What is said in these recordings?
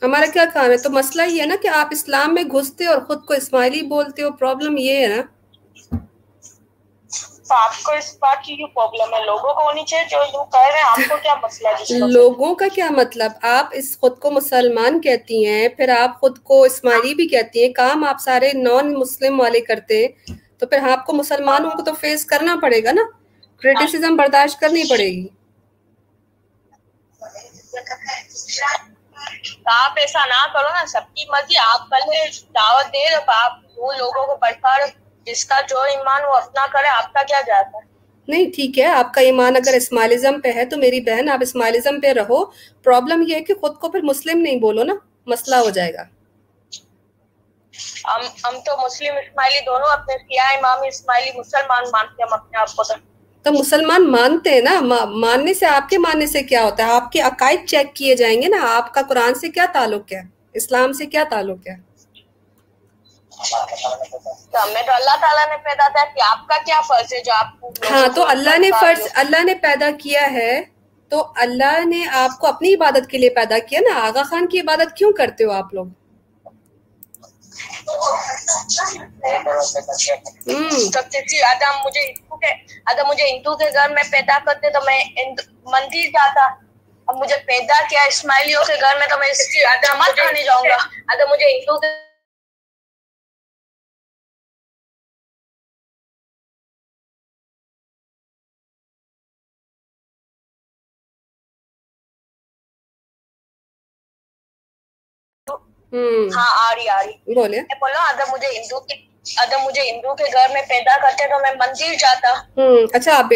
हमारा क्या काम है? तो मसला ये है ना कि आप इस्लाम में घुसते हो और खुद को इस्माइली बोलते हो, प्रॉब्लम ये है ना। तो आपको इस बात की क्यों प्रॉब्लम है? लोगों को होनी चाहिए जो लोग कह रहे हैं, आपको क्या मसला है जिस वजह? लोगों का क्या मतलब? आप इस खुद को मुसलमान कहती हैं, फिर आप खुद को इस्माइली भी कहती हैं, काम आप सारे नॉन मुस्लिम वाले करते हैं, तो फिर आपको मुसलमानों को तो फेस करना पड़ेगा ना, क्रिटिसिज्म बर्दाश्त करनी पड़ेगी। तो आप ऐसा ना करो ना, सबकी मर्जी। आप कल दावत दे रहे हो, आप वो लोगों को भड़का रहे हो। जिसका जो ईमान वो अपना करे, आपका क्या जाता है? नहीं ठीक है, आपका ईमान अगर इस्माइलिज्म पे है तो मेरी बहन आप इस्माइलिज्म पे रहो। प्रॉब्लम ये है कि खुद को फिर मुस्लिम नहीं बोलो ना, मसला हो जाएगा। हम तो मुस्लिम इस्माइली दोनों अपने शिया इमाम इस्माइली मुसलमान मानते हैं हम अपने आप को। तो मुसलमान मानते हैं ना, मानने से आपके मानने से क्या होता है? आपके अकायद चेक किए जाएंगे ना। आपका कुरान से क्या ताल्लुक है, इस्लाम से क्या ताल्लुक है? तो हमें तो अल्लाह ताला ने पैदा किया कि आपका क्या फर्ज है जो आप हाँ, तो लोगों अल्लाह ने पैदा किया है, तो अल्लाह ने आपको अपनी इबादत के लिए पैदा किया ना। आगा खान की इबादत क्यों करते हो आप लोग? अगर मुझे हिंदू के घर में पैदा करते तो मैं मंदिर जाता। अब मुझे पैदा किया इस्माइलियों के घर में, तो मैं इसकी नमाज खाने जाऊंगा। अगर मुझे हिंदू के हाँ आ रही बोले। मैं बोलो, अगर मुझे हिंदू के घर में पैदा करते तो मैं मंदिर जाता। अच्छा, आप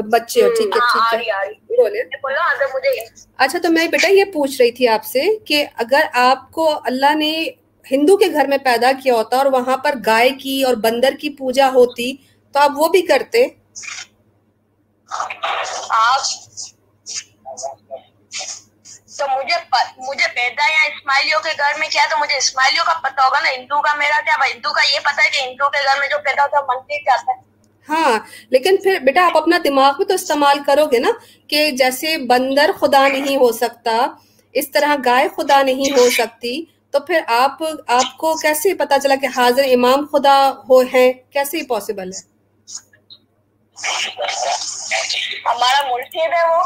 बच्चे हो, ठीक है हाँ ठीक है। आ रही बोले। मैं बोलो, अगर मुझे अच्छा, तो मैं बेटा ये पूछ रही थी आपसे कि अगर आपको अल्लाह ने हिंदू के घर में पैदा किया होता और वहां पर गाय की और बंदर की पूजा होती तो आप वो भी करते? आप तो मुझे पैदा या इस्माइलियों के घर में किया, तो मुझे इस्माइलियों का पता होगा ना। हिंदू का मेरा क्या? हिंदू का ये पता है कि हिंदू के घर में जो पैदा होता है मंदिर जाता है। हाँ, लेकिन फिर बेटा आप अपना दिमाग भी तो इस्तेमाल करोगे ना, कि जैसे बंदर खुदा नहीं हो सकता, इस तरह गाय खुदा नहीं हो सकती। तो फिर आपको कैसे पता चला कि हाजिर इमाम खुदा हो है? कैसे पॉसिबल है? हमारा मुर्शिद है वो।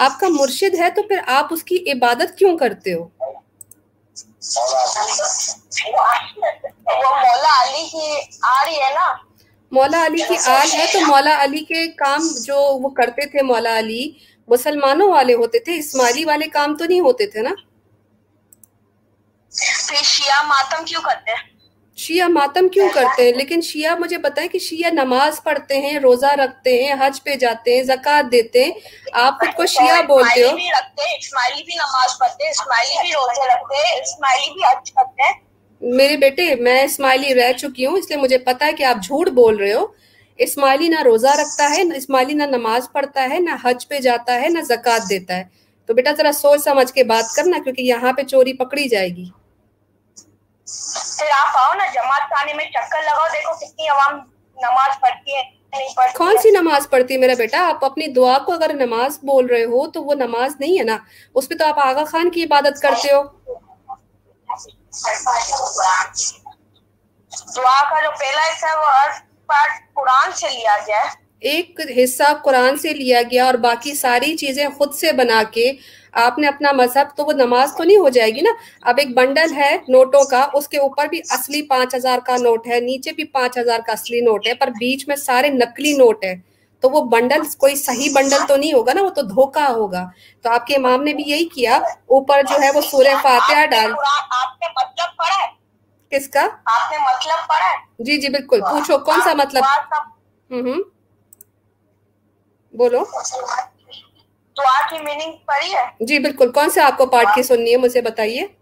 आपका मुर्शिद है तो फिर आप उसकी इबादत क्यों करते हो? वो मौला अली की आ रही है ना। मौला अली की आल है तो मौला अली के काम जो वो करते थे, मौला अली मुसलमानों वाले होते थे, इस्माइली वाले काम तो नहीं होते थे ना। फिर शिया मातम क्यों करते हैं? शिया मातम क्यों करते हैं? लेकिन शिया, मुझे बताएं कि शिया नमाज पढ़ते हैं, रोजा रखते हैं, हज पे जाते हैं, ज़कात देते हैं। आप खुद को शिया बोलते हो? भी रखते हैं, इस्माइली भी नमाज पढ़ते हैं, इस्माइली भी रोजे रखते हैं, इस्माइली भी हज करते हैं। मेरे बेटे, मैं इस्माइली रह चुकी हूँ, इसलिए मुझे पता है कि आप झूठ बोल रहे हो। इस्माइली ना रोजा रखता है, ना इस्माइली ना नमाज पढ़ता है, ना हज पे जाता है, ना ज़कात देता है। तो बेटा जरा सोच समझ के बात करना, क्योंकि यहाँ पे चोरी पकड़ी जाएगी। फिर आप आओ ना जमात खाने में, चक्कर लगाओ, देखो कितनी अवाम नमाज पढ़ती है नहीं पढ़ती। कौन सी नमाज पढ़ती है मेरा बेटा? आप अपनी दुआ को अगर नमाज बोल रहे हो तो वो नमाज नहीं है ना, उसपे तो आप आगा खान की इबादत करते हो। दुआ का जो पहला हिस्सा है वो हर पार्ट कुरान से लिया गया है। एक हिस्सा कुरान से लिया गया और बाकी सारी चीजें खुद से बना के आपने अपना मजहब, तो वो नमाज तो नहीं हो जाएगी ना। अब एक बंडल है नोटों का, उसके ऊपर भी असली 5,000 का नोट है, नीचे भी 5,000 का असली नोट है, पर बीच में सारे नकली नोट है। तो वो बंडल कोई सही बंडल तो नहीं होगा ना, वो तो धोखा होगा। तो आपके इमाम ने भी यही किया, ऊपर जो है वो सूरह फातिहा डाल। आपने मतलब पढ़ा है? किसका? आपने मतलब पढ़ा है? जी जी बिल्कुल, पूछो कौन सा मतलब। बोलो। दुआ की मीनिंग पढ़ी है? जी बिल्कुल, कौन से आपको पार्ट की सुननी है, मुझे बताइए।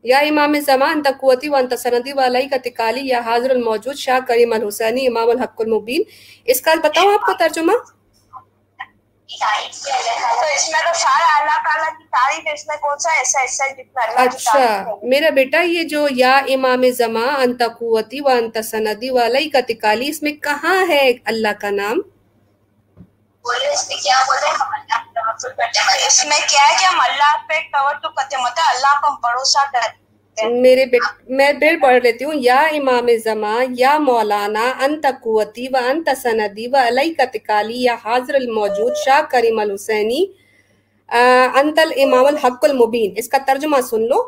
या इमाम ज़मान अंत कुव्वती व अंत सनदी वालाई का तिकाली या हाज़िरुल मौजूद शाह करीम अल हुसैनी इमाम अल हक़्क़ुल मुबीन। इसका बताओ आपको तर्जुमा। तो इसमें तो सारा अल्लाह ताला की तारीफ है, इसमें कौन सा ऐसा हिस्सा है जिसमें अल्लाह की तारीफ है? अच्छा मेरा बेटा, ये जो या इमाम ज़मा अंत कुव्वती व अंत सनदी वालाई का तिकाली, इसमें कहाँ है अल्लाह का नाम? बोले इसमें क्या बोल रहे हैं, इसमें क्या है कि हम अल्लाह पे तवक्कुल करते हैं, मतलब अल्लाह पर भरोसा करते हैं। मैं बिल पढ़ लेती हूँ। या इमाम जमा या मौलाना अंत कुवती व अंत सनदी व अलई कतिकाली या हाजिर मौजूद शाह करीम अल हुसैनी अंतल इमाम अल हक्कुल मुबीन। इसका तर्जुमा सुन लो।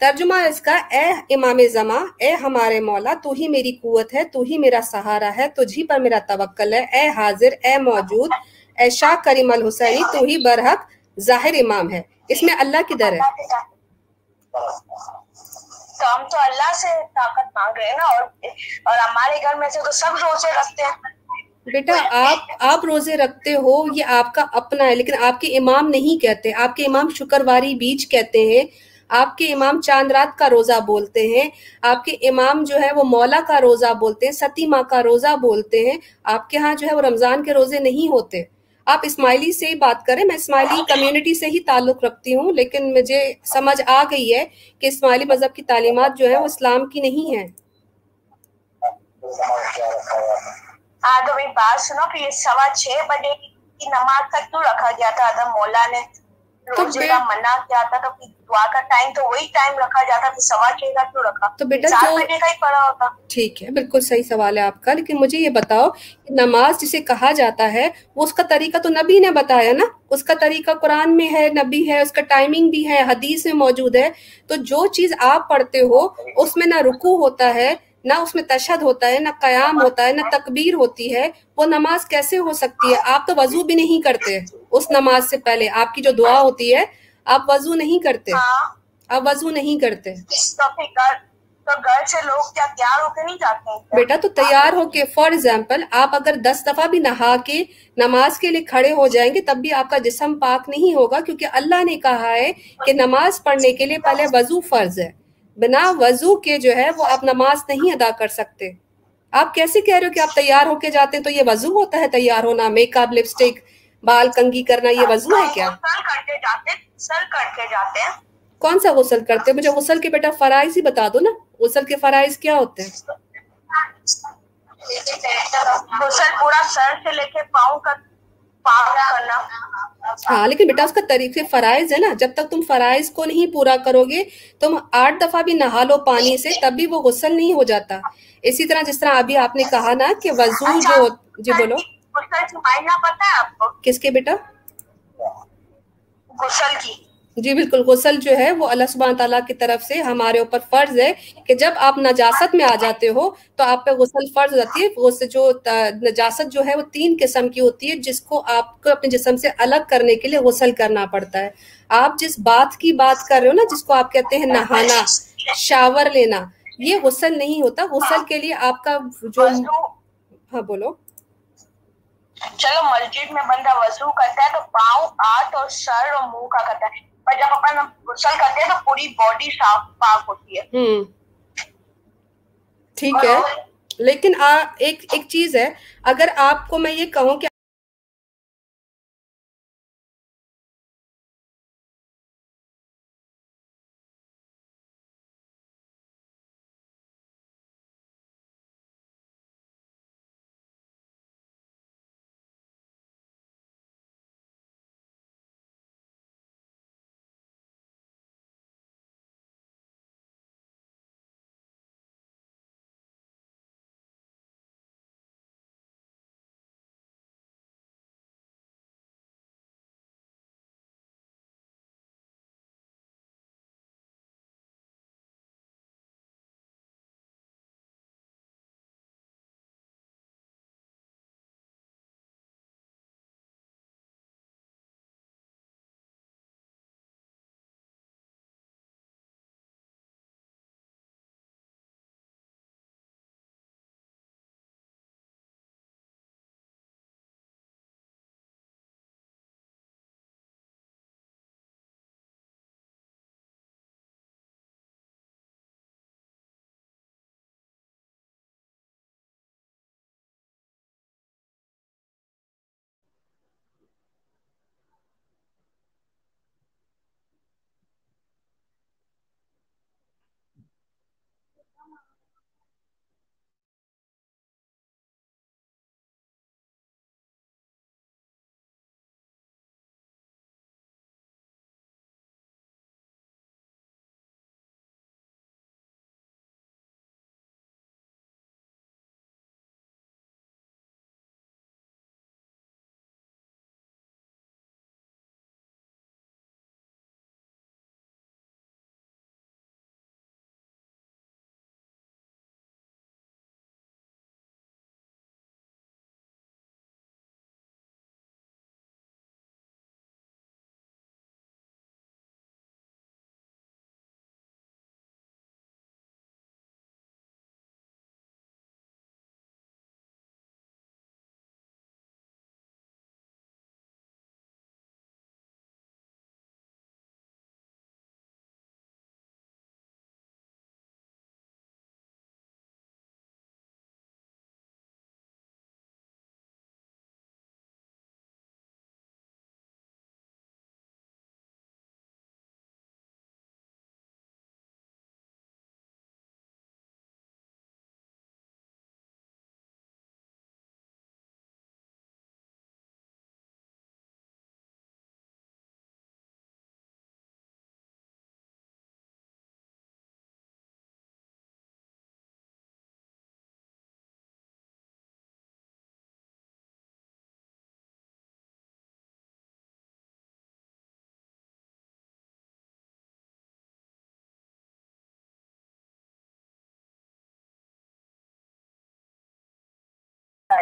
तर्जुमा इसका, ए इमाम जमा, ए हमारे मौला, तू ही मेरी कुवत है, तू ही मेरा सहारा है, तुझी पर मेरा तवक्कल है। ए हाजिर, ए मौजूद, ए शाह करीम अल हुसैनी, तू ही बरहक जाहिर इमाम है। इसमें अल्लाह किधर है? तो हम तो अल्लाह से ताकत मांग रहे हैं ना, और हमारे घर में से तो सब रोजे रखते हैं। बेटा आप रोजे रखते हो, ये आपका अपना है, लेकिन आपके इमाम नहीं कहते। आपके इमाम शुक्रवारी बीज कहते हैं, आपके इमाम चांद रात का रोजा बोलते हैं, आपके इमाम जो है वो मौला का रोजा बोलते हैं, सती माँ का रोजा बोलते हैं। आपके यहाँ जो है वो रमजान के रोजे नहीं होते। आप इस्माइली से ही बात करें, मैं इस्माइली कम्युनिटी से ही ताल्लुक रखती हूँ, लेकिन मुझे समझ आ गई है कि इस्माइली मजहब की तालीमात जो है वो इस्लाम की नहीं है। तो मेरी बात सुनो, फिर 6:15 की नमाज तक क्यों रखा गया था? अदम मौला ने रोजे का मना किया था, तो फिर दुआ का टाइम तो वही टाइम रखा जाता, फिर 6:15 का क्यों रखा? तो बेटा 4 बजे का ही पड़ा होता। ठीक है, बिल्कुल सही सवाल है आपका, लेकिन मुझे ये बताओ कि नमाज जिसे कहा जाता है वो उसका तरीका तो नबी ने बताया ना, उसका तरीका कुरान में है, नबी है, उसका टाइमिंग भी है, हदीस में मौजूद है। तो जो चीज आप पढ़ते हो उसमें ना रुकू होता है, ना उसमें तशहद होता है, ना कयाम होता है, ना तकबीर होती है, वो नमाज कैसे हो सकती है? आप तो वजू भी नहीं करते उस नमाज से पहले, आपकी जो दुआ होती है आप वजू नहीं करते। आप वजू नहीं करते। तो घर से लोग क्या तैयार होके नहीं जाते हैं? बेटा तो तैयार होके, फॉर एग्जाम्पल आप अगर 10 दफा भी नहा के नमाज के लिए खड़े हो जाएंगे तब भी आपका जिस्म पाक नहीं होगा, क्योंकि अल्लाह ने कहा है कि नमाज पढ़ने के लिए पहले वजू फर्ज है। बिना वजू के जो है वो आप नमाज नहीं अदा कर सकते। आप कैसे कह रहे हो कि आप तैयार होके जाते हैं? तो ये वजू होता है तैयार होना? मेकअप, लिपस्टिक, बाल कंघी करना, ये वजू है क्या? सर करके जाते हैं। कौन सा गुस्ल करते हैं? मुझे गुस्ल के बेटा फराइज ही बता दो ना, गुस्ल के फराइज क्या होते हैं? गुस्ल पूरा सर से लेके पाँव करना। हाँ, लेकिन बेटा उसका तरीके फराइज है ना, जब तक तुम फराइज को नहीं पूरा करोगे, तुम 8 दफा भी नहा लो पानी से तब भी वो गुस्ल नहीं हो जाता। इसी तरह जिस तरह अभी आपने कहा ना कि वजू जो, जी बोलो। गुस्ल की मायना पता है आपको? किसके बेटा? गुस्ल की। जी बिल्कुल, गुस्ल जो है वो अल्लाह सुब्हान ताला की तरफ से हमारे ऊपर फर्ज है कि जब आप नजासत में आ जाते हो तो आप पे गुस्ल फर्ज होती है। वो से जो नजासत जो है वो 3 किस्म की होती है, जिसको आपको अपने जिस्म से अलग करने के लिए गुस्ल करना पड़ता है। आप जिस बात की बात कर रहे हो ना, जिसको आप कहते हैं नहाना, शावर लेना, ये गुस्ल नहीं होता। गुस्ल के लिए आपका जो, हाँ बोलो। चलो मस्जिद में बंदा वजू करता है तो पाँव, हाथ और सर और मुंह का करता है, पर जब अपन गुस्ल करते हैं तो पूरी बॉडी साफ पाक होती है। ठीक है, लेकिन एक चीज है, अगर आपको मैं ये कहूँ कि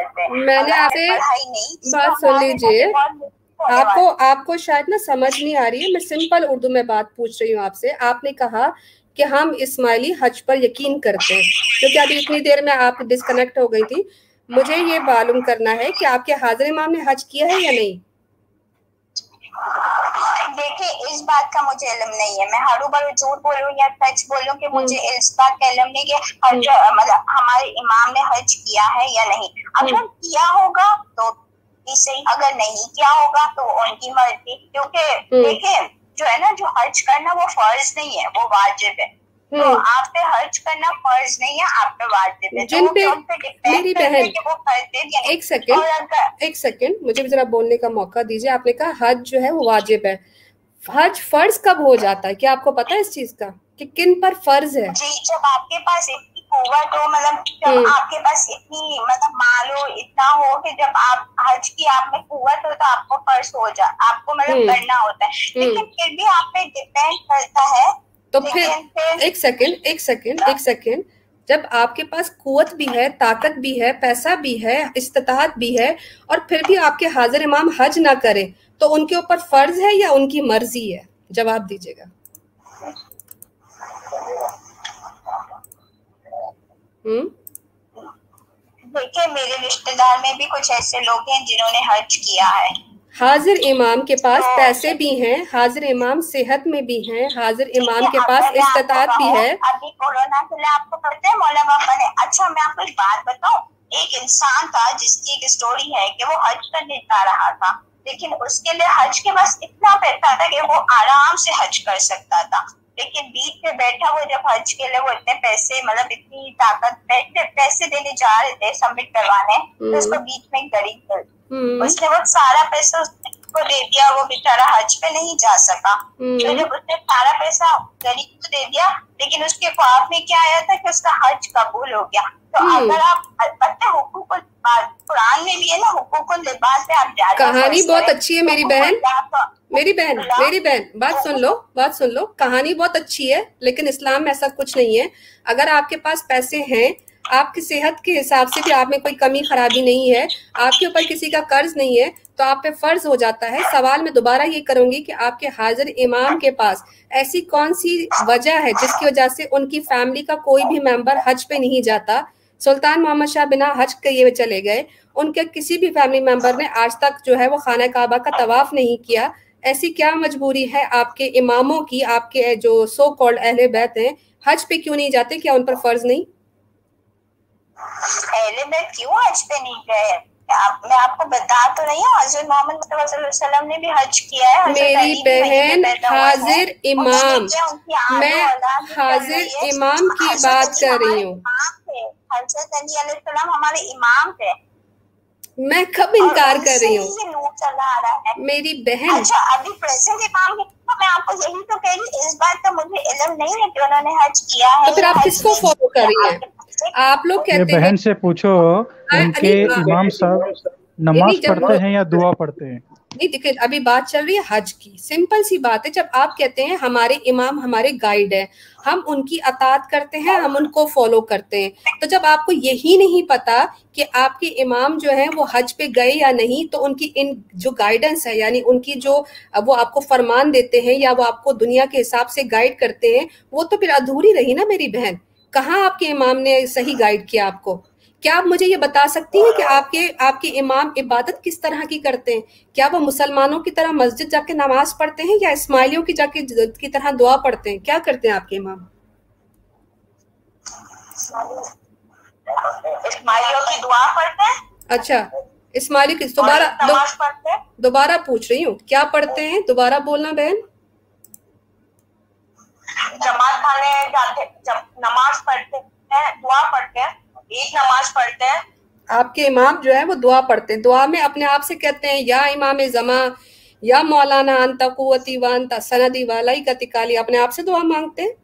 करते हैं। मैंने आपसे पढ़ाई नहीं बात सुन लीजिए, आपको शायद ना समझ नहीं आ रही है। मैं सिंपल उर्दू में बात पूछ रही हूँ आपसे। आपने कहा कि हम इस्माइली हज पर यकीन करते हैं, क्योंकि अभी इतनी देर में आप डिस्कनेक्ट हो गई थी। मुझे ये मालूम करना है कि आपके हाजिर इमाम ने हज किया है या नहीं। देखिए, इस बात का मुझे इल्म नहीं है। मैं हरू भरू झूठ बोलूं या सच बोलूं कि मुझे इस बात का इल्म नहीं कि हज मतलब हमारे इमाम ने हज किया है या नहीं। अगर किया होगा तो सही, अगर नहीं किया होगा तो उनकी मर्जी। क्योंकि देखिए, जो है ना, जो हज करना वो फर्ज नहीं है, वो वाजिब है। तो आप पे हज करना फर्ज नहीं है, आप पे वाजिब है। जिन पे मेरी बहन, एक सेकेंड मुझे भी जरा बोलने का मौका दीजिए। आपने कहा हज जो है वो वाजिब है, हज फर्ज कब हो जाता है? क्या आपको पता है इस चीज का कि किन पर फर्ज है? जी, जब आपके पास इतनी कुव्वत हो, मतलब जब आपके पास इतनी मतलब माल हो, इतना हो कि जब आप हज की आप में कुव्वत हो तो आपको फर्ज हो जा, आपको मतलब करना होता है। लेकिन फिर भी आप पे डिपेंड करता है। तो फिर एक सेकेंड, जब आपके पास कुव्वत भी है, ताकत भी है, पैसा भी है, इस्तिताअत भी है, और फिर भी आपके हाजिर इमाम हज ना करे, तो उनके ऊपर फर्ज है या उनकी मर्जी है? जवाब दीजिएगा। देखिए, मेरे रिश्तेदार में भी कुछ ऐसे लोग हैं जिन्होंने हज किया है। हाजिर इमाम के पास पैसे भी हैं, हाजिर इमाम सेहत में भी हैं, हाजिर इमाम के पास इस्तिताअत भी है। अभी कोरोना के लिए आपको पता है मौला बाबा ने, अच्छा मैं आपको एक बात बताऊं, एक इंसान था जिसकी एक स्टोरी है कि वो हज करने जा रहा था, लेकिन उसके लिए हज के पास इतना पैसा था कि वो आराम से हज कर सकता था। लेकिन बीच में बैठा, वो जब हज के लिए वो इतने पैसे, मतलब इतनी ताकत, पैसे देने जा रहे थे सबमिट करवाने, तो उसको बीच में गरीब मिल, उसने वो सारा पैसा उसको दे दिया, वो बेचारा हज पे नहीं जा सका। तो जब उसने सारा पैसा गरीब को दे दिया, लेकिन उसके ख्वाब में क्या आया था कि उसका हज कबूल हो गया। तो अगर आप पता है हुकूक कुरान में भी है ना, हुकूक लिबास पे आप कहानी बहुत अच्छी है मेरी बहन, मेरी बहन बात सुन लो। कहानी बहुत अच्छी है, लेकिन इस्लाम में ऐसा कुछ नहीं है। अगर आपके पास पैसे हैं, आपकी सेहत के हिसाब से भी आप में कोई कमी खराबी नहीं है, आपके ऊपर किसी का कर्ज नहीं है, तो आप पे फर्ज हो जाता है। सवाल मैं दोबारा ये करूंगी कि आपके हाजिर इमाम के पास ऐसी कौन सी वजह है जिसकी वजह से उनकी फैमिली का कोई भी मेंबर हज पे नहीं जाता? सुल्तान मोहम्मद शाह बिना हज किए चले गए, उनके किसी भी फैमिली मेंबर ने आज तक जो है वो खाना काबा का तवाफ नहीं किया। ऐसी क्या मजबूरी है आपके इमामों की, आपके जो सो कॉल्ड अहले बैत हैं, हज पे क्यों नहीं जाते? क्या उन पर फर्ज नहीं? अहले बैत क्यों हज पे नहीं गए? मैं आपको बता तो रही हूँ, हज़रत मोहम्मद सल्लल्लाहु अलैहि वसल्लम ने भी हज किया है। मेरी बहन, हाजिर इमाम, मैं हाजिर इमाम की बात कर रही हूँ। हज़रत अली अलैहिस्सलाम हमारे इमाम थे। मैं कब इनकार कर रही हूँ? मेरी बहन, अच्छा अभी प्रेजेंट इमाम है, तो मैं आपको यही तो कह रही, इस बात का मुझे इल्म नहीं है कि उन्होंने हज किया है। तो फिर आप किसको फॉलो कर रही हैं? आप लोग कहते हैं, बहन से पूछो उनके इमाम साहब नमाज पढ़ते हैं या दुआ पढ़ते हैं? नहीं देखिए, अभी बात चल रही है हज की। सिंपल सी बात है, जब आप कहते हैं हमारे इमाम हमारे गाइड है, हम उनकी अतात करते हैं, हम उनको फॉलो करते हैं, तो जब आपको यही नहीं पता कि आपके इमाम जो है वो हज पे गए या नहीं, तो उनकी इन जो गाइडेंस है, यानी उनकी जो वो आपको फरमान देते हैं या वो आपको दुनिया के हिसाब से गाइड करते हैं, वो तो फिर अधूरी रही ना मेरी बहन। कहाँ आपके इमाम ने सही गाइड किया आपको? क्या आप मुझे ये बता सकती हैं कि आपके इमाम इबादत किस तरह की करते हैं? क्या वो मुसलमानों की तरह मस्जिद जाके नमाज पढ़ते हैं या इस्माइलियों की जाके की तरह दुआ पढ़ते हैं? क्या करते हैं आपके इमाम? इस्माइलियों की दुआ पढ़ते हैं। अच्छा, इस्माइली की दोबारा पूछ रही हूँ, क्या पढ़ते हैं? दोबारा बोलना बहन। जमात खाने जाते, जब नमाज पढ़ते हैं, दुआ पढ़ते हैं, ईद नमाज पढ़ते हैं। आपके इमाम जो है वो दुआ पढ़ते हैं। दुआ में अपने आप से कहते हैं या इमाम जमा या मौलाना अंता कुव्वती व अंता सनदी वालाई का तिकाली, अपने आप से दुआ मांगते हैं।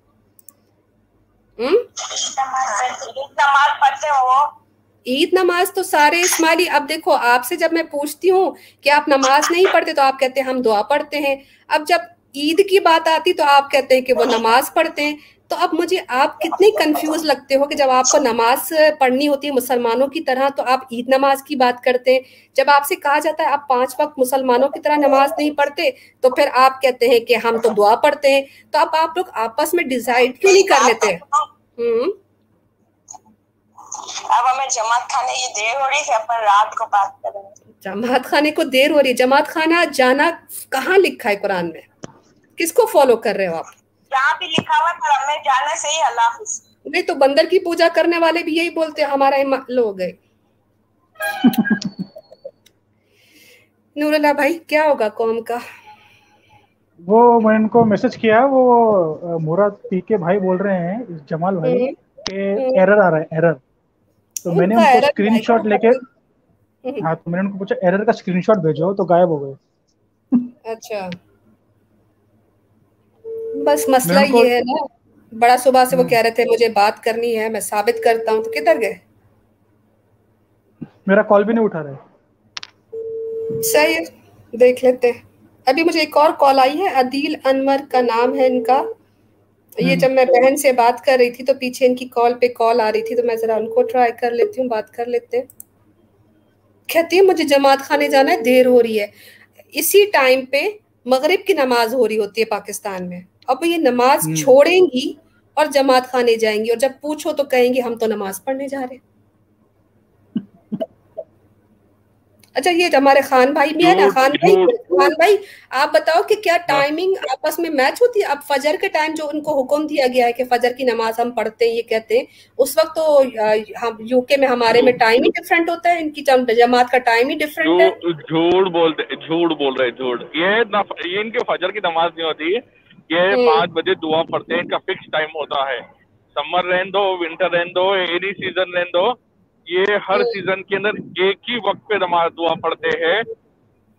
नमाज पढ़ते हो? ईद नमाज तो सारे इस्माइली। अब देखो, आपसे जब मैं पूछती हूँ कि आप नमाज नहीं पढ़ते, तो आप कहते हैं हम दुआ पढ़ते हैं। अब जब ईद की बात आती तो आप कहते हैं कि वो नमाज पढ़ते हैं। तो अब मुझे आप कितने कंफ्यूज लगते हो कि जब आपको नमाज पढ़नी होती है मुसलमानों की तरह तो आप ईद नमाज की बात करते हैं। जब आपसे कहा जाता है आप 5 वक्त मुसलमानों की तरह नमाज नहीं पढ़ते तो फिर आप कहते हैं कि हम तो दुआ पढ़ते हैं। तो अब आप लोग आपस में डिसाइड क्यों नहीं कर लेते? अब हमें जमात खाने की देर हो रही है, अपन रात को बात करेंगे। जमात खाने को देर हो रही है? जमात खाना जाना कहाँ लिखा है कुरान में? किसको फॉलो कर रहे हो आप? जहाँ भी लिखा हुआ है पर हमें जाना सही। अल्लाह हाफिज़। नहीं तो बंदर की पूजा करने वाले भी यही बोलते हैं हमारा लोग गए। नूरुल्लाह भाई क्या होगा कौम का? वो मैंने उनको मैसेज किया, वो मुराद पी के भाई बोल रहे हैं जमाल भाई के एरर आ रहा है, एरर। तो मैंने उनको स्क्रीनशॉट लेके, हाँ तो मैंने उनको पूछा एरर का स्क्रीनशॉट भेजो, तो गायब हो गए। अच्छा, बस मसला ये है ना, बड़ा सुबह से वो कह रहे थे मुझे बात करनी है, मैं साबित करता हूँ, तो किधर गए? मेरा कॉल भी नहीं उठा रहे। सही है, देख लेते हैं। अभी मुझे एक और कॉल आई है, अदील अनवर का नाम है इनका। ये जब मैं बहन से बात कर रही थी तो पीछे इनकी कॉल पे कॉल आ रही थी, तो मैं जरा उनको ट्राई कर लेती हूँ, बात कर लेते हैं। कहती है मुझे जमात खाने जाना है, देर हो रही है। इसी टाइम पे मगरिब की नमाज हो रही होती है पाकिस्तान में। अब ये नमाज छोड़ेंगी और जमात खाने जाएंगी, और जब पूछो तो कहेंगी हम तो नमाज पढ़ने जा रहे हैं। अच्छा, ये हमारे खान भाई भी है ना, खान भाई आप बताओ कि क्या टाइमिंग आपस में मैच होती है? अब फजर के टाइम जो उनको हुक्म दिया गया है कि फजर की नमाज हम पढ़ते हैं, ये कहते हैं उस वक्त तो हम यूके में हमारे में टाइम ही डिफरेंट होता है, इनकी जमात का टाइम ही डिफरेंट है। झूठ बोल रहे झूठ। ये इनके फजर की नमाज नहीं होती है, ये 5 बजे दुआ पढ़ते हैं, इनका फिक्स टाइम होता है। समर रहने दो, विंटर रहने दो, एनी सीजन रहने दो, ये हर सीजन के अंदर एक ही वक्त पे नमाज दुआ पढ़ते हैं।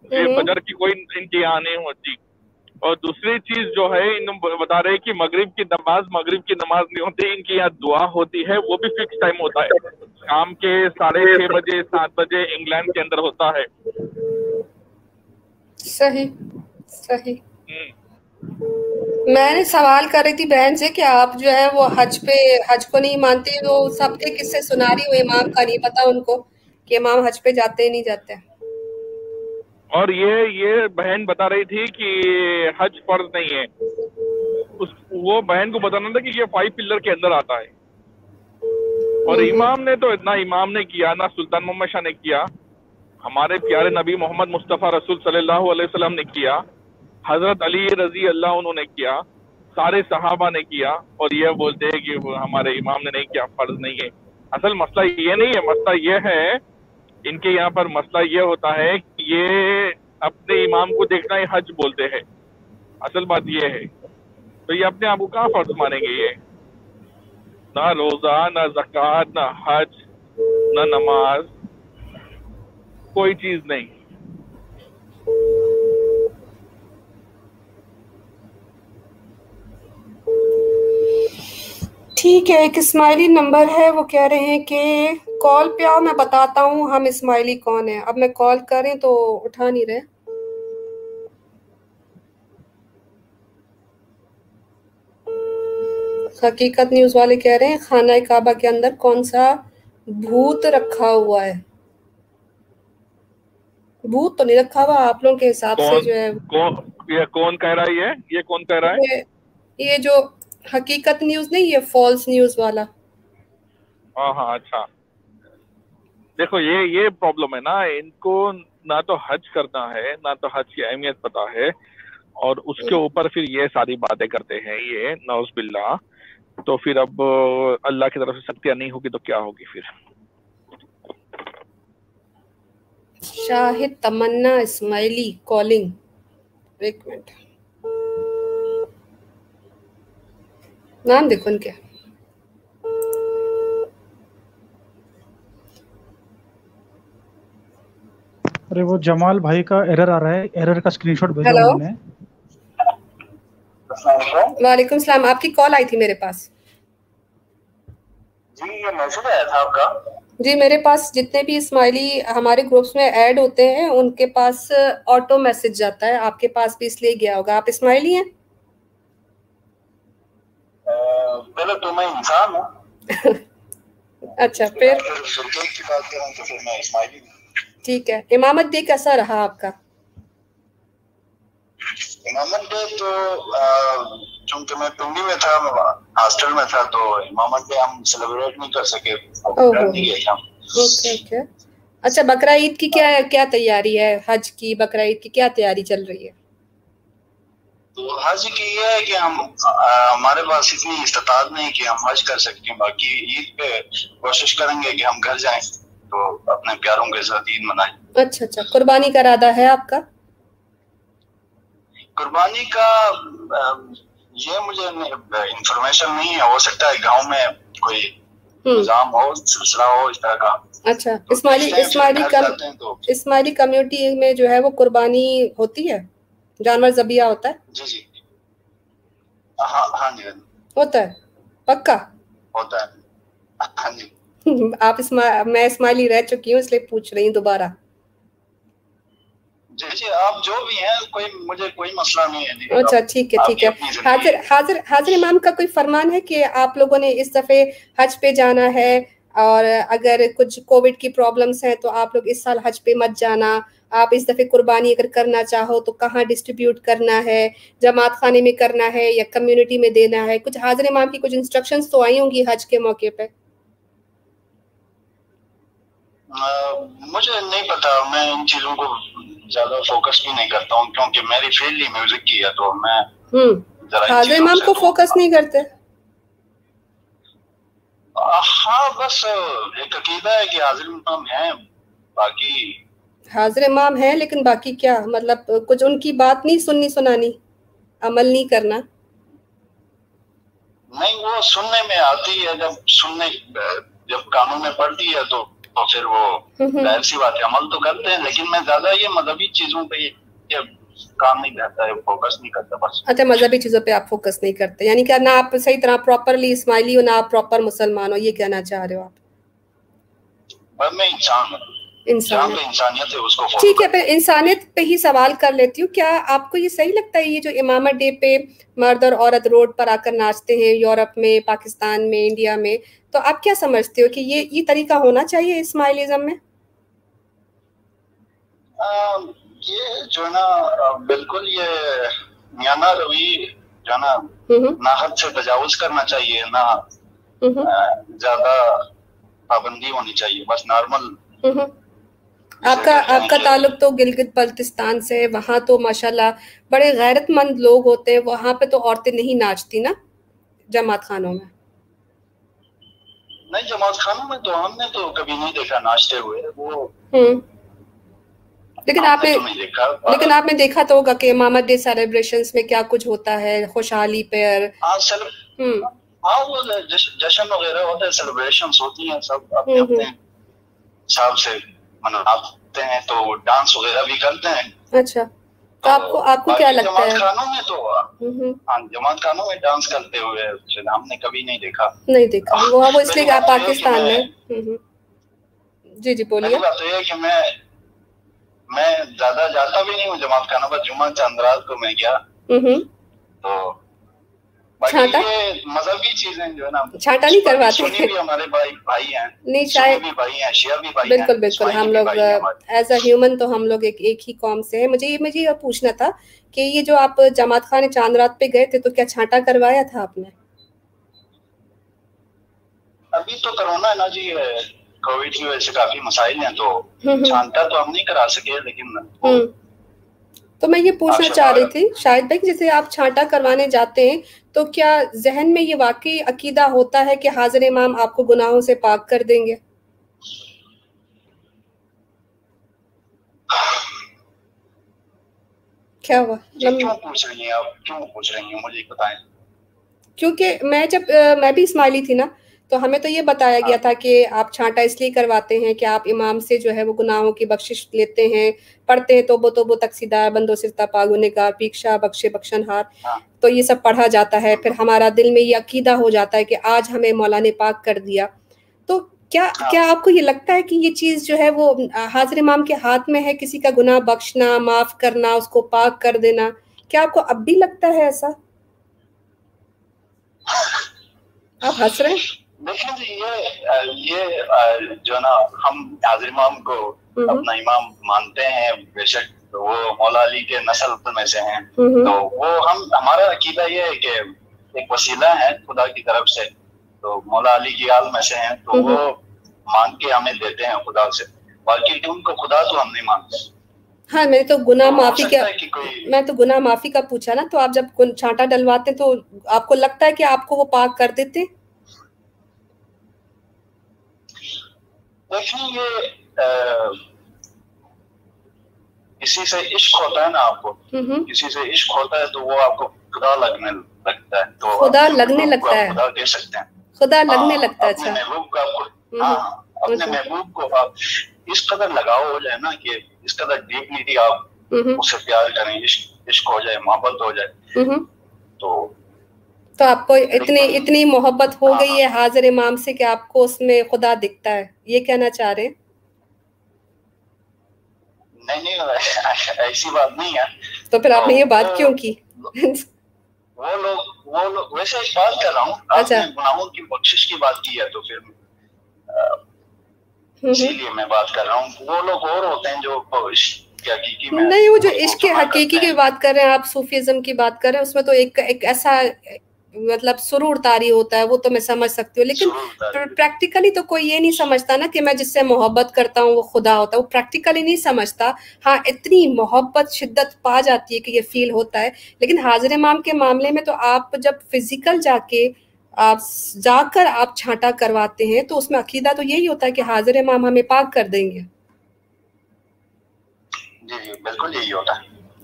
ये फजर की कोई इनकी यहाँ नहीं होती। और दूसरी चीज जो है, इन बता रहे हैं कि मगरिब की नमाज नहीं होती, इनकी यहाँ दुआ होती है, वो भी फिक्स टाइम होता है, शाम के 6:30 बजे 7 बजे इंग्लैंड के अंदर होता है। सही सही। मैंने सवाल कर रही थी बहन से कि आप जो है वो हज को नहीं मानते, तो सबके किस्से सुना रही हो, इमाम का नहीं पता उनको कि इमाम हज पे जाते ही नहीं जाते। और ये बहन बता रही थी कि हज फर्ज नहीं है। वो बहन को बताना था कि ये 5 पिलर के अंदर आता है। और इमाम ने तो इतना इमाम ने किया ना, सुल्तान मोहम्मद शाह ने किया, हमारे प्यारे नबी मोहम्मद मुस्तफ़ा रसूल सल्लल्लाहु अलैहि वसल्लम ने किया, हजरत अली रजी अल्लाह उन्होंने किया, सारे सहाबा ने किया। और ये बोलते हैं कि हमारे इमाम ने नहीं किया, फर्ज नहीं है। असल मसला ये नहीं है, मसला ये है, इनके यहाँ पर मसला ये होता है कि ये अपने इमाम को देखना ही हज बोलते हैं। असल बात ये है, तो ये अपने आप को कहाँ फर्ज मानेंगे? ये ना रोजा, ना ज़कात, ना हज, ना नमाज, कोई चीज नहीं। ठीक है, एक इस्माइली नंबर है, वो कह रहे हैं कि कॉल पे आओ, मैं बताता हूँ हम इस्माइली कौन है। अब मैं कॉल करें तो उठा नहीं रहे। हकीकत न्यूज वाले कह रहे हैं खाना काबा के अंदर कौन सा भूत रखा हुआ है। भूत तो नहीं रखा हुआ, आप लोगों के हिसाब से जो है। कौन कह रहा है? ये कौन कह रहा है? ये जो हकीकत न्यूज नहीं, ये फॉल्स न्यूज वाला। हाँ अच्छा, देखो ये प्रॉब्लम है ना, इनको ना तो हज करना है, ना तो हज की अहमियत पता है, और उसके ऊपर फिर ये सारी बातें करते हैं ये, नौज बिल्ला। तो फिर अब अल्लाह की तरफ से शक्तियां नहीं होगी तो क्या होगी फिर? शाहिद तमन्ना इस्माइली कॉलिंग, एक मिनट, नाम देखो उनके। अरे वो जमाल भाई का एरर आ रहा है, एरर का स्क्रीनशॉट भेजा उन्होंने। वालेकुम सलाम, आपकी कॉल आई थी मेरे पास। जी, ये मैसेज आया था आपका? जी, मेरे पास जितने भी इस्माइली हमारे ग्रुप्स में ऐड होते हैं उनके पास ऑटो मैसेज जाता है, आपके पास भी इसलिए गया होगा। आप इस्माइली हैं? चलो तो मैं इंसान हूँ। अच्छा, फिर क्रिकेट की बात करें तो फिर मैं इस्माइली हूँ। ठीक है, इमामत डे कैसा रहा आपका? इमामत डे तो चूंकि मैं पिंडी में था, हॉस्टल में था, तो इमामत डे हम सेलिब्रेट नहीं कर सके, नहीं गए हम। ओके। अच्छा, बकरा ईद की क्या क्या तैयारी है? हज की, बकरा ईद की क्या तैयारी चल रही है? तो हज की ये है कि हम हमारे पास इतनी इस्तात नहीं कि हम हज कर सकते हैं। बाकी ईद पे कोशिश करेंगे कि हम घर जाएं तो अपने प्यारों के साथ ईद मनाएं। अच्छा, कुर्बानी का इरादा है आपका? कुर्बानी का ये मुझे इंफॉर्मेशन नहीं है। हो सकता है गांव में कोई निजाम हो, सिलसिला हो इस तरह का। अच्छा, इस्माइली कम्युनिटी में जो है वो कुर्बानी होती है, जानवर ज़बिया होता है? जी हाँ जी होता है, पक्का होता है। हाँ जी। आप मैं इस्माइली रह चुकी हूँ इसलिए पूछ रही हूँ दोबारा। जी आप जो भी हैं, मुझे कोई मसला नहीं है। अच्छा, ठीक है। हाजिर इमाम का कोई फरमान है कि आप लोगों ने इस दफे हज पे जाना है, और अगर कुछ कोविड की प्रॉब्लम्स हैं तो आप लोग इस साल हज पे मत जाना, आप इस दफे कुर्बानी अगर करना चाहो तो कहाँ डिस्ट्रीब्यूट करना है, जमात खाने में करना है या कम्युनिटी में देना है? कुछ हाजिर इमाम की कुछ इंस्ट्रक्शंस तो आई होंगी हज के मौके पे। मुझे नहीं पता, मैं इन चीजों को ज्यादा फोकस भी नहीं करता हूँ क्योंकि मेरी फील्ड ही म्यूजिक की है। तो मैं हाजिर इमाम को फोकस नहीं करते? हाँ, बस एक अकीदा है कि हाजिर इमाम है, बाकी हाजिर इमाम है लेकिन बाकी क्या मतलब? कुछ उनकी बात नहीं सुननी सुनानी, अमल नहीं करना? नहीं, वो सुनने में आती है, जब कानून में पढ़ती है तो फिर वो जाहिर सी बात है अमल तो करते हैं, लेकिन मैं ज्यादा ये मजहबी चीजों पे ये काम नहीं करता है, फोकस नहीं करता बस। अच्छा, मजहबी चीजों पे आप फोकस नहीं करते, यानी कि ना आप सही तरह प्रॉपरली इस्माइली हो ना आप प्रॉपर मुसलमान हो, ये कहना चाह रहे हो आप? मैं इंसान हूँ, इंसानियत है उसको। ठीक है, फिर इंसानियत पे ही सवाल कर लेती हूँ। क्या आपको ये सही लगता है ये जो इमामत डे पे मर्द और औरत रोड पर आकर नाचते हैं, यूरोप में, पाकिस्तान में, इंडिया में, तो आप क्या समझते हो कि ये तरीका होना चाहिए इस्माइलिज्म में? ये जो ना बिल्कुल ये मियाना रवि जो ना हद से तजावुज करना चाहिए, ना ज्यादा पाबंदी होनी चाहिए, बस नॉर्मल। आपका ताल्लुक तो गिलगित बल्तिस्तान से, वहाँ तो माशाल्लाह बड़े गैरतमंद लोग होते हैं, वहाँ पे तो औरतें नहीं नाचती ना जमात खानों में? नहीं, जमात खानों में तो हमने तो कभी नहीं देखा नाचते हुए वो। लेकिन आपने देखा तो होगा कि इमामत डे सेलिब्रेशंस में क्या कुछ होता है, खुशहाली पर। हाँ, वो जश्न वगैरह होता है, सेलिब्रेशंस होती हैं, सब अपने अपने हिसाब से मनाते हैं, तो डांस वगैरह भी करते हैं। अच्छा, तो आपको क्या लगता है? जमात खानों में तो जमात खानों में डांस करते हुए हमने कभी नहीं देखा। वो इसलिए आप पाकिस्तान में। जी बोलिए। बात तो ये है कि मैं ज्यादा जाता भी नहीं हूँ जमात खाना, बस जुम्मा चांद रात को मैं गया। तो बाकी ये मजहबी चीजें जो है ना, छांटा नहीं करवाते भी हमारे भाई हैं, नहीं शायद भी भाई हैं, शिया भी भाई बिल्कुल हम लोग एज अ ह्यूमन तो हम लोग एक ही कौम से हैं। मुझे ये पूछना था कि ये जो आप जमात खाने चांद रात पे गए थे तो क्या छांटा करवाया था आपने? अभी तो कोरोना है ना जी, कोविड की वजह से काफी मसाइल हैं, तो छांटा तो हम नहीं करा सके, लेकिन तो मैं ये पूछना चाह रही थी शाहिद भाई, जैसे आप छांटा करवाने जाते हैं तो क्या जहन में ये वाकई अकीदा होता है कि हाजिर इमाम आपको गुनाहों से पाक कर देंगे? क्या हुआ? क्यों पूछ रही हैं आप, क्यों पूछ रही हैं, मुझे बताएं। क्योंकि मैं भी इस्माइली थी ना, तो हमें तो ये बताया गया था कि आप छांटा इसलिए करवाते हैं कि आप इमाम से जो है वो गुनाहों की बख्शिश लेते हैं, पढ़ते हैं तोबो तकसीदार बंदो सिरता पागुनेगार पीक्षा बख्शे बख्शनहार। तो ये सब पढ़ा जाता है, फिर हमारा दिल में ये अकीदा हो जाता है कि आज हमें मौला ने पाक कर दिया। तो क्या आपको ये लगता है कि ये चीज जो है वो हाजिर इमाम के हाथ में है, किसी का गुनाह बख्शना, माफ करना, उसको पाक कर देना? क्या आपको अब भी लगता है ऐसा? आप हंस रहे हैं? देखिए ये जो है ना, हम हाजिर इमाम को अपना इमाम मानते हैं, बेशक वो मौला अली के नस्ल में से हैं, तो वो हमारा अकीदा ये है कि एक वसीला है खुदा की तरफ से, तो मौला अली की आल में से हैं, तो वो मांग के हमें देते हैं खुदा से, बाकी उनको खुदा तो हम नहीं मानते। हाँ, मैंने तो गुनाह माफी का मैं तो गुनाह माफी का पूछा ना, तो आप जब छांटा डलवाते तो आपको लगता है कि आपको वो पाक कर देते? देखिए ये किसी से इश्क होता है ना, आपको किसी से इश्क होता है तो वो आपको खुदा लगने लगता है, तो खुदा लगने लगता है, खुदा कह सकते हैं, खुदा लगने लगता है। अच्छा, महबूब का आपको अपने महबूब को आप इस कदर लगाव हो जाए ना कि इस कदर डीपली आप उससे प्यार करें, इश्क हो जाए, मोहब्बत हो जाए, तो आपको इतनी मोहब्बत हो गई है हाजिर इमाम से कि आपको उसमें खुदा दिखता है, ये कहना चाह रहे हैं? नहीं, ऐसी बात नहीं है। तो फिर आपने ये बात क्यों की? वो लोग वैसे एक बात कर रहा हूँ, आपने गुनाहों की बख्शिश की बात की है, तो फिर इसीलिए मैं बात कर रहा हूँ। वो लोग और होते हैं जो हकीकी में नहीं, वो जो इश्क के हकीकी की बात कर रहे हैं आप, सूफीज्म की बात कर रहे हैं, उसमें तो एक ऐसा मतलब सुरूर तारी होता है, वो तो मैं समझ सकती हूँ, लेकिन प्रैक्टिकली तो कोई ये नहीं समझता ना कि मैं जिससे मोहब्बत करता हूँ वो खुदा होता है, वो प्रैक्टिकली नहीं समझता। हाँ, इतनी मोहब्बत शिद्दत पा जाती है कि ये फील होता है, लेकिन हाजिर इमाम के मामले में तो आप जब फिजिकल जाकर आप छांटा करवाते हैं तो उसमें अकीदा तो यही होता है कि हाजिर इमाम हमें पाक कर देंगे। जी, बिल्कुल यही होता है।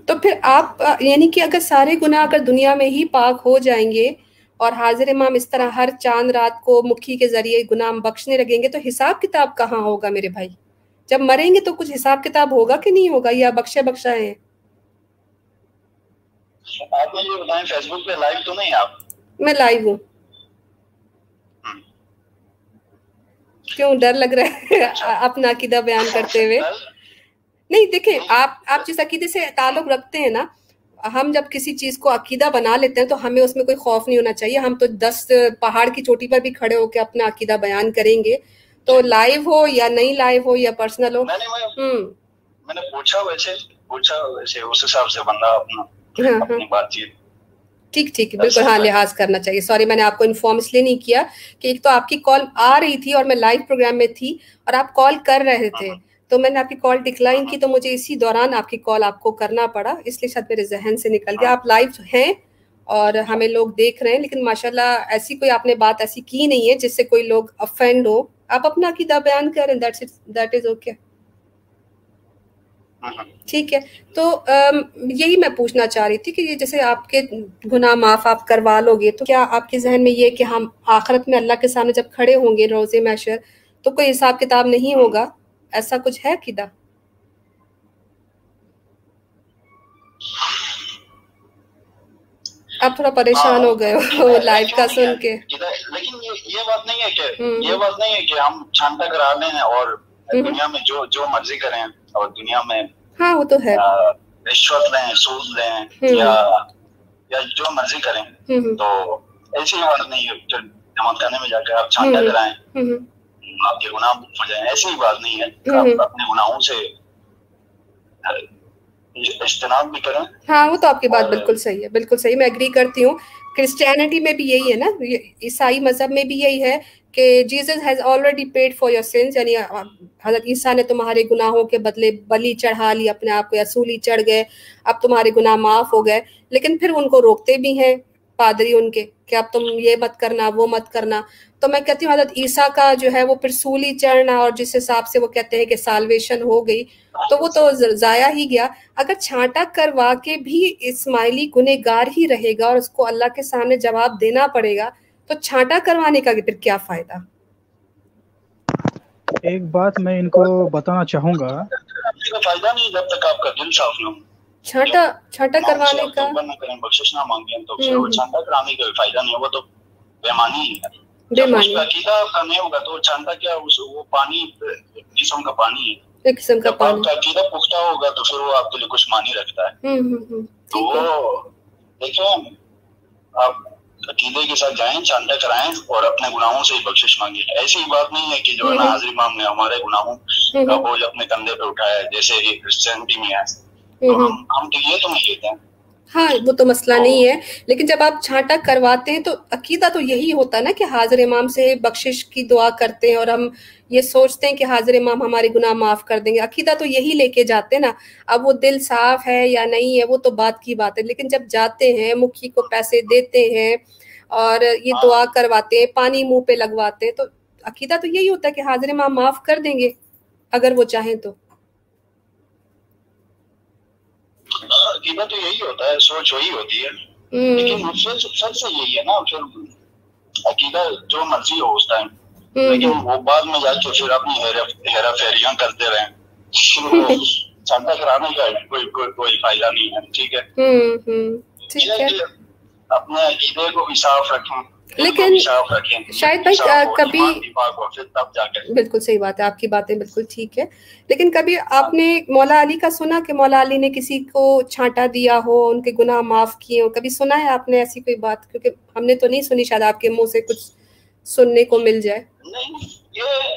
तो फिर आप यानी कि अगर सारे गुनाह अगर दुनिया में ही पाक हो जाएंगे और हाजिर इमाम इस तरह हर चांद रात को मुखी के जरिए गुनाह बख्शने लगेंगे, तो हिसाब किताब कहाँ होगा मेरे भाई? जब मरेंगे तो कुछ हिसाब किताब होगा कि नहीं होगा, या बख्शा है? आप मुझे बताएं, फेसबुक पे लाइव तो नहीं आप? मैं लाइव हूँ। क्यों डर लग रहा है अपना अकीदा बयान करते हुए? नहीं, देखिए, आप जिस अकीदे से ताल्लुक रखते हैं ना, हम जब किसी चीज को अकीदा बना लेते हैं तो हमें उसमें कोई खौफ नहीं होना चाहिए। हम तो 10 पहाड़ की चोटी पर भी खड़े होकर अपना अकीदा बयान करेंगे, तो लाइव हो या नहीं लाइव हो या पर्सनल हो। मैंने पूछा वैसे उस हिसाब से बंदा अपनी बातचीत। ठीक, बिल्कुल, हाँ, लिहाज करना चाहिए। सॉरी, मैंने आपको इन्फॉर्म इसलिए नहीं किया कि एक तो आपकी कॉल आ रही थी और मैं लाइव प्रोग्राम में थी और आप कॉल कर रहे थे, तो मैंने आपकी कॉल डिक्लाइन की, तो मुझे इसी दौरान आपकी कॉल आपको करना पड़ा, इसलिए शायद मेरे जहन से निकल गया। आप लाइव हैं और हमें लोग देख रहे हैं, लेकिन माशाल्लाह ऐसी कोई आपने बात ऐसी की नहीं है जिससे कोई लोग अफेंड हो। आप अपना अकीदा बयान करें, दैट इज ओके। ठीक है, तो यही मैं पूछना चाह रही थी कि ये जैसे आपके गुनाह माफ आप करवा लोगे, तो क्या आपके जहन में ये कि हम आखिरत में अल्लाह के सामने जब खड़े होंगे रोज़े महशर, तो कोई हिसाब किताब नहीं होगा, ऐसा कुछ है अकीदा? आप थोड़ा परेशान हो गए हो लाइव का सुन के। लेकिन ये बात नहीं है कि हम छांटा करा लें और दुनिया में जो मर्जी करें, और दुनिया में हाँ, वो तो है, रिश्वत लें, सूद लें या जो मर्जी करें, तो ऐसी बात नहीं है कि जमात खाने में जाकर आप छांटा कराएं, आपके गुनाह हो जाए, ऐसी बात नहीं है। आप अपने गुनाहों से इज्तनाब भी करें। हाँ, वो तो आपकी बात बिल्कुल सही है, बिल्कुल सही, मैं एग्री करती हूँ। क्रिश्चियनिटी में भी यही है ना, ईसाई मजहब में भी यही है कि Jesus has already paid for your sins, यानी हज़रत ईसा ने तुम्हारे गुनाहों के बदले बलि चढ़ा ली अपने आप को, या सूली चढ़ गए, अब तुम्हारे गुनाह माफ हो गए। लेकिन फिर उनको रोकते भी हैं पादरी उनके कि अब तुम ये मत करना, वो मत करना। तो मैं कहती हूँ हज़रत ईसा का जो है वो फिर सूली चढ़ना, और जिस हिसाब से वो कहते हैं कि साल्वेशन हो गई, तो वो तो जाया ही गया। अगर छांटा करवा के भी इस्माइली गुनहगार ही रहेगा और उसको अल्लाह के सामने जवाब देना पड़ेगा, तो छांटा करवाने का फिर क्या फायदा? एक बात मैं इनको बताना चाहूंगा, फायदा नहीं जब तक आपका दिल साफ न हो। छांटा करवाने का बख्शिश ना मांगे तो फिर वो छांटा कराने का फायदा नहीं, वो तो बेईमानी ही है। जब उसका अकीदा आपका नहीं होगा तो छांटा क्या, वो पानी एक किस्म का पानी है, एक किस्म का पानी। आपका अकीदा पुख्ता होगा तो फिर वो आपके लिए कुछ मानी रखता है। तो वो देखिए, आप अकीदे के साथ जाएं, चांटा कराएं और अपने गुनाहों से ही बख्शिश मांगे। ऐसी बात नहीं है कि जो है ना हाजिर इमाम ने हमारे गुनाहों का बोझ अपने कंधे पे उठाया है, जैसे ये क्रिश्चियनिटी में है। तो हम तो ये तो नहीं कहते हैं। हाँ, वो तो मसला नहीं है, लेकिन जब आप छांटा करवाते हैं तो अकीदा तो यही होता है ना कि हाजिर इमाम से बख्शिश की दुआ करते हैं और हम ये सोचते हैं कि हाजिर इमाम हमारे गुनाह माफ कर देंगे। अकीदा तो यही लेके जाते हैं ना। अब वो दिल साफ है या नहीं है वो तो बात की बात है, लेकिन जब जाते हैं, मुखी को पैसे देते हैं और ये दुआ करवाते हैं, पानी मुंह पे लगवाते हैं, तो अकीदा तो यही होता है कि हाजिर इमाम माफ कर देंगे अगर वो चाहें तो। अकीदा तो यही होता है, सोच वही होती है, लेकिन सबसे यही है ना, फिर अकीदा जो मर्जी हो उस टाइम, लेकिन वो बाद में जाके फिर अपनी हेरा फेरियां करते रहे। चांटा कराने का कोई फायदा नहीं है। ठीक है, अपने अकीदे को भी साफ रखें, लेकिन शायद भाई कभी बिल्कुल सही बात है, आपकी बातें बिल्कुल ठीक है, लेकिन कभी आपने मौला अली का सुना कि मौला अली ने किसी को छांटा दिया हो, उनके गुनाह माफ किए हो? कभी सुना है आपने ऐसी कोई बात? क्योंकि हमने तो नहीं सुनी, शायद आपके मुंह से कुछ सुनने को मिल जाए। नहीं, ये